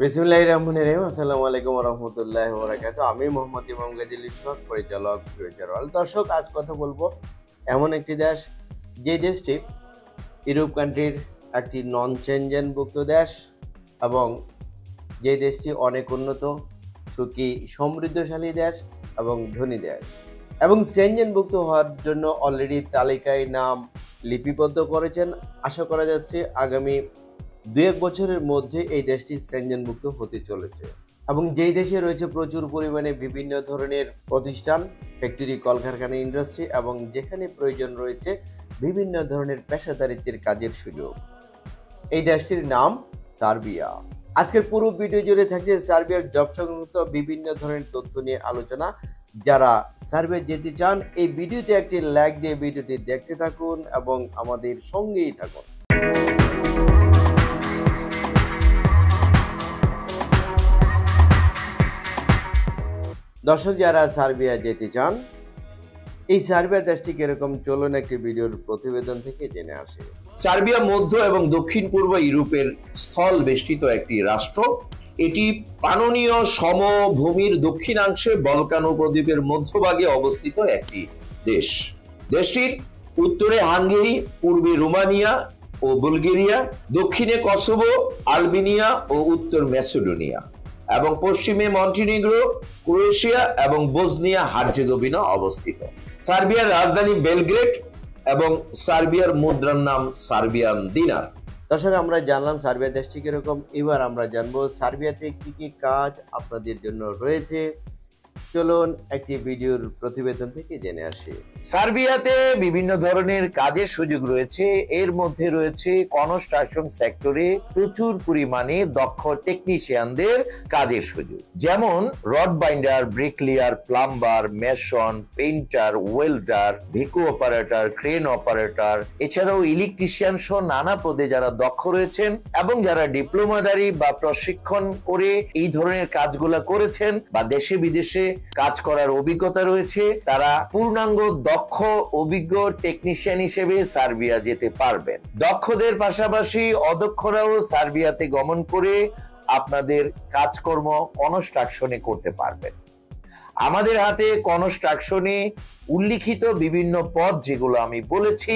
বিসমিল্লাহিররহমানিররহিম। আসসালামু আলাইকুম ওয়া রাহমাতুল্লাহি ওয়া বারাকাতুহু। আমি মোহাম্মদ ইমাম গাজী ইসমাক, পরিচালক ফিউচার ওয়ার্ল্ড। দর্শক, আজ কথা বলবো এমন একটি দেশ, যে দেশটি ইউরোপ কান্ট্রির একটি নন সেনজেনভুক্ত দেশ এবং যে দেশটি অনেক উন্নত, সুখী, সমৃদ্ধশালী দেশ এবং ধনী দেশ এবং সেনজেনভুক্ত হওয়ার জন্য অলরেডি তালিকায় নাম লিপিবদ্ধ করেছেন। আশা করা যাচ্ছে আগামী 2-1 বছরের মধ্যে এই দেশটি সেনজেনভুক্ত হতে চলেছে এবং যেই দেশে রয়েছে প্রচুর পরিমাণে বিভিন্ন ধরনের প্রতিষ্ঠান, ফ্যাক্টরি, কলকারখানা, ইন্ডাস্ট্রি এবং যেখানে প্রয়োজন রয়েছে বিভিন্ন ধরনের পেশাদারিত্বের কাজের সুযোগ। এই দেশটির নাম সার্বিয়া। আজকের পুরো ভিডিও জুড়ে থাকছে সার্বিয়ার জব সংক্রান্ত বিভিন্ন ধরনের তথ্য নিয়ে আলোচনা। যারা সার্বিয়া যেতে চান, এই ভিডিওতে একটি লাইক দিয়ে ভিডিওটি দেখতে থাকুন এবং আমাদের সঙ্গেই থাকুন। দর্শক, যারা সার্বিয়া যেতে চান, এই সার্বিয়া দেশটি কিরকম, চলুন একটি ভিডিওর প্রতিবেদন থেকে জেনে আসি। সার্বিয়া মধ্য এবং দক্ষিণ পূর্ব ইউরোপের স্থল বেষ্টিত একটি রাষ্ট্র। এটি পাননীয় সমভূমির দক্ষিণাংশে বলকান উপদ্বীপের মধ্যভাগে অবস্থিত একটি দেশ। দেশটির উত্তরে হাঙ্গেরি, পূর্বে রোমানিয়া ও বুলগেরিয়া, দক্ষিণে কসোভো, আলবেনিয়া ও উত্তর ম্যাসেডোনিয়া এবং পশ্চিমে মন্টিনিগ্রো, ক্রোয়েশিয়া এবং বসনিয়া হার্জেগোভিনা অবস্থিত। সার্বিয়ার রাজধানী বেলগ্রেড এবং সার্বিয়ার মুদ্রার নাম সার্বিয়ান দিনার। দর্শক, আমরা জানলাম সার্বিয়া দেশটি কিরকম। এবার আমরা জানবো সার্বিয়াতে কি কি কাজ আপনাদের জন্য রয়েছে। চলুন একটি ভিডিওর প্রতিবেদন থেকে জেনে আসি। সার্বিয়াতে বিভিন্ন ধরনের কাজের সুযোগ রয়েছে। এর মধ্যে রয়েছে কনস্ট্রাকশন সেক্টরে প্রচুর পরিমাণে দক্ষ টেকনিশিয়ানদের কাজের সুযোগ, যেমন rod binder, bricklayer, plumber, mason, painter, welder, ভিকু অপারেটর, ক্রেন অপারেটর, এছাড়াও ইলেকট্রিশিয়ান সহ নানা পদে যারা দক্ষ রয়েছেন এবং যারা ডিপ্লোমাধারী বা প্রশিক্ষণ করে এই ধরনের কাজগুলা করেছেন বা দেশে বিদেশে কাজ করার অভিজ্ঞতা রয়েছে, তারা পূর্ণাঙ্গ দক্ষ অভিজ্ঞ টেকনিশিয়ান হিসেবে সার্বিয়া যেতে পারবেন। দক্ষদের পাশাপাশি অদক্ষরাও সার্বিয়াতে গমন করে আপনাদের কাজকর্ম কনস্ট্রাকশনে করতে পারবেন। আমাদের হাতে কনস্ট্রাকশনে উল্লিখিত বিভিন্ন পদ যেগুলো আমি বলেছি,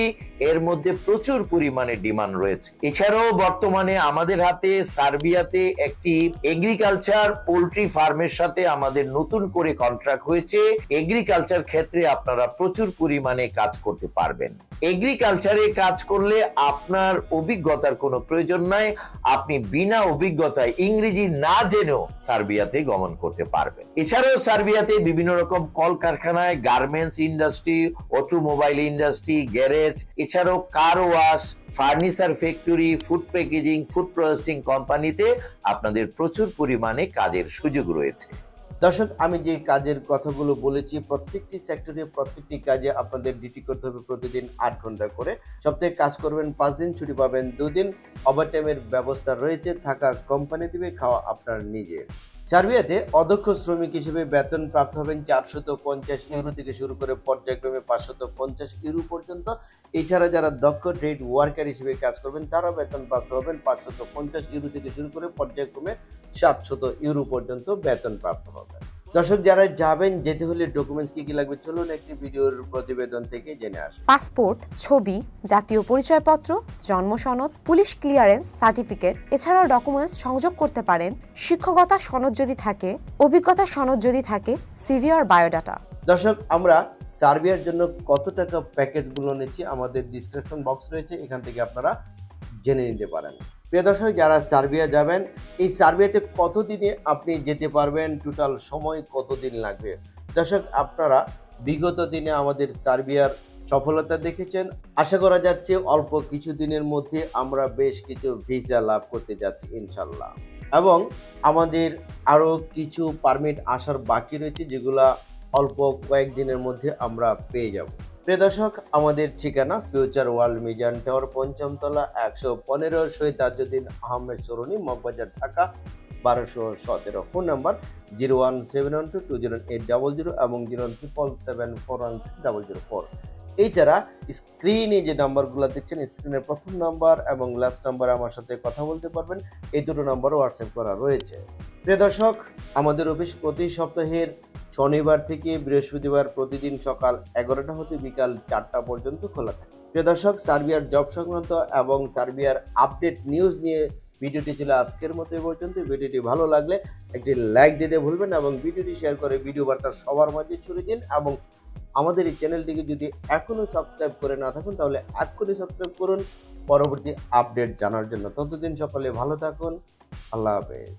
এর মধ্যে প্রচুর পরিমাণে ডিমান্ড রয়েছে। এছাড়াও বর্তমানে আমাদের হাতে সার্বিয়াতে একটি এগ্রিকালচার পোল্ট্রি ফার্মের সাথে আমাদের নতুন করে কন্ট্রাক্ট হয়েছে। এগ্রিকালচার ক্ষেত্রে আপনারা প্রচুর পরিমাণে কাজ করতে পারবেন। এগ্রিকালচারে কাজ করলে আপনার অভিজ্ঞতার কোনো প্রয়োজন নাই। আপনি বিনা অভিজ্ঞতায়, ইংরেজি না জেনেও সার্বিয়াতে গমন করতে পারবেন। এছাড়াও সার্বিয়াতে বিভিন্ন রকম কলকারখানায়, garments industry, automobile industry, garage, এছাড়াও car wash, furniture factory, food packaging, food processing কোম্পানিতে আপনাদের প্রচুর পরিমাণে কাজের সুযোগ রয়েছে। দর্শক, আমি যে কাজের কথাগুলো বলেছি, প্রত্যেকটি সেক্টরে প্রত্যেকটি কাজে আপনাদের ডিউটি করতে হবে প্রতিদিন 8 ঘন্টা করে। সপ্তাহে কাজ করবেন 5 দিন, ছুটি পাবেন 2 দিন। ওভারটাইমের ব্যবস্থা রয়েছে, থাকা কোম্পানি দিবে, খাওয়া আপনার নিজের। সার্বিয়াতে অদক্ষ শ্রমিক হিসেবে বেতন প্রাপ্ত হবেন 450 ইউরো থেকে শুরু করে পর্যায়ক্রমে 550 ইউরো পর্যন্ত। এছাড়া যারা দক্ষ ট্রেড ওয়ার্কার হিসেবে কাজ করবেন, তারা বেতন প্রাপ্ত হবেন 550 ইউরো থেকে শুরু করে পর্যায়ক্রমে 700 ইউরো পর্যন্ত বেতন প্রাপ্ত হবেন। দর্শক, যারা যাবেন, যেতে হলে ডকুমেন্টস কি কি লাগবে, চলুন একটি ভিডিওর প্রতিবেদন থেকে জেনে আসি। পাসপোর্ট, ছবি, জাতীয় পরিচয়পত্র, জন্ম সনদ, পুলিশ ক্লিয়ারেন্স সার্টিফিকেট, এছাড়াও ডকুমেন্টস সংযোগ করতে পারেন শিক্ষকতা সনদ যদি থাকে, অভিজ্ঞতা সনদ যদি থাকে, সিভি আর বায়োডাটা। দর্শক, আমরা সার্বিয়ার জন্য কত টাকা প্যাকেজগুলো নিচ্ছি, আমাদের ডিসক্রিপশন বক্স রয়েছে, এখান থেকে আপনারা জেনে নিতে পারেন। প্রিয় দর্শক, যারা সার্বিয়া যাবেন, এই সার্বিয়াতে কতদিনে আপনি যেতে পারবেন, টোটাল সময় কতদিন লাগবে। দর্শক, আপনারা বিগত দিনে আমাদের সার্বিয়ার সফলতা দেখেছেন। আশা করা যাচ্ছে অল্প কিছু দিনের মধ্যে আমরা বেশ কিছু ভিসা লাভ করতে যাচ্ছি ইনশাল্লাহ, এবং আমাদের আরও কিছু পারমিট আসার বাকি রয়েছে, যেগুলা অল্প কয়েকদিনের মধ্যে আমরা পেয়ে যাব। প্রিয় দর্শক, আমাদের ঠিকানা ফিউচার ওয়ার্ল্ড মিজান টাওয়ার, 5ম তলা, 115, শহীদ তাজউদ্দিন আহমেদ সরণি, মগবাজার, ঢাকা 1217। ফোন নাম্বার 01712208000 এবং 03774160004। এছাড়া স্ক্রিনে যে নাম্বারগুলো দিচ্ছেন, স্ক্রিনের প্রথম নাম্বার এবং লাস্ট নাম্বারে আমার সাথে কথা বলতে পারবেন। এই দুটো নাম্বারও হোয়াটসঅ্যাপ করা রয়েছে। প্রিয় দর্শক, আমাদের অফিস প্রতি সপ্তাহের শনিবার থেকে বৃহস্পতিবার প্রতিদিন সকাল 11টা হতে বিকাল 4টা পর্যন্ত খোলা থাকে। প্রিয় দর্শক, সার্বিয়ার জব সংক্রান্ত এবং সার্বিয়ার আপডেট নিউজ নিয়ে ভিডিওটি ছিল আজকের মতো এই পর্যন্ত। ভিডিওটি ভালো লাগলে একটি লাইক দিতে ভুলবেন এবং ভিডিওটি শেয়ার করে ভিডিও বার্তা সবার মাঝে ছড়িয়ে দিন। এবং আমাদের এই চ্যানেলটিকে যদি এখনও সাবস্ক্রাইব করে না থাকুন তাহলে এক্ষুনি সাবস্ক্রাইব করুন পরবর্তী আপডেট জানার জন্য। ততদিন সকলে ভালো থাকুন। আল্লাহ হাফেজ।